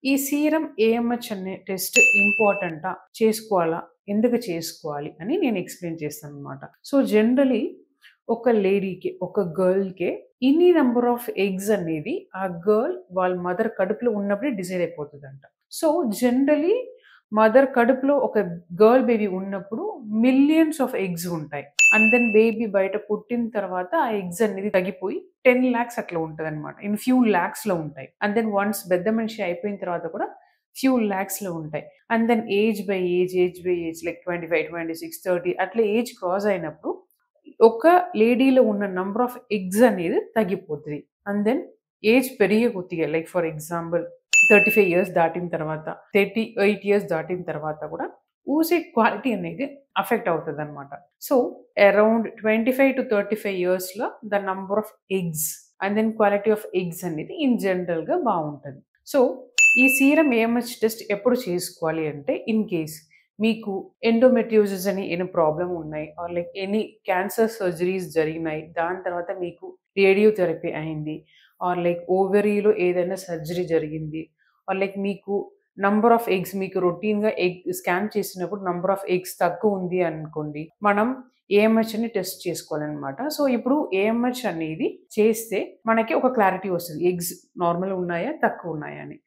ఈ serum AMH అనే test ఇంపార్టెంటా? చేసుకోవాలా? ఎందుకు చేసుకోవాలి? అని నేను ఎక్స్‌ప్లెయిన్ చేస్తాననమాట. సో, జనరల్లీ ఒక లేడీకి, ఒక గర్ల్‌కే ఇన్ని నంబర్ ఆఫ్ ఎగ్స్ అనేది ఆ గర్ల్ వాళ్ళ మదర్ కడుపులో ఉన్నప్పుడే డిసైడ్ అయిపోతదంట. సో, జనరల్లీ మదర్ కడుపులో ఒక గర్ల్ బేబీ ఉన్నప్పుడు మిలియన్స్ ఆఫ్ ఎగ్స్ ఉంటాయి. అండ్ దెన్ బేబీ బయట పుట్టిన తర్వాత ఆ ఎగ్స్ అనేది తగ్గిపోయి 10,00,000 అట్లా ఉంటదనమాట. ఇన్ ఫ్యూ లాక్స్‌లో ఉంటాయి. అండ్ దెన్ వన్స్ పెద్ద మనిషి అయిపోయిన తర్వాత కూడా ఫ్యూ లాక్స్‌లో ఉంటాయి. And then age by age like 25, 26, 30 అట్లా ఏజ్ క్రాస్ అయినప్పుడు ఒక లేడీలో ఉన్న నంబర్ ఆఫ్ ఎగ్స్ అనేది తగ్గిపోతది. అండ్ దెన్ ఏజ్ పెరిగే కొద్దిగా లైక్ ఫర్ ఎగ్జాంపుల్ 35 ఇయర్స్ దాటిన తర్వాత, 38 ఇయర్స్ దాటిన తర్వాత కూడా oocyte క్వాలిటీ అనేది అఫెక్ట్ అవుతదనమాట. సో, అరౌండ్ 25-35 ఇయర్స్‌లో the number of eggs and then quality of eggs అనేది ఇన్ జనరల్‌గా బావుంటది. సో, ఈ సీరం ఏఎంహెచ్ టెస్ట్ ఎప్పుడు చేసుకోవాలి అంటే, ఇన్ కేస్ మీకు ఎండోమెట్రియోసిస్ అని ఏమైనా ప్రాబ్లమ్ ఉన్నాయి or like any cancer surgeries జరిగినాయి. దాని తర్వాత మీకు రేడియోథెరపీ అయింది. ఆర్ లైక్ ఓవరీలో ఏదైనా సర్జరీ జరిగింది. ఆర్ లైక్ మీకు నంబర్ ఆఫ్ ఎగ్స్ మీకు రొటీన్‌గా ఎగ్ స్కాన్ చేసినప్పుడు నంబర్ ఆఫ్ ఎగ్స్ తక్కువుంది అనుకోండి. మనం ఏఎంహెచ్‌ని టెస్ట్ చేసుకోవాలనమాట. సో, ఇప్పుడు ఏఎంహెచ్ అనేది చేస్తే మనకి ఒక క్లారిటీ వస్తది. ఎగ్స్ నార్మల్ ఉన్నాయా? తక్కువ ఉన్నాయా అని.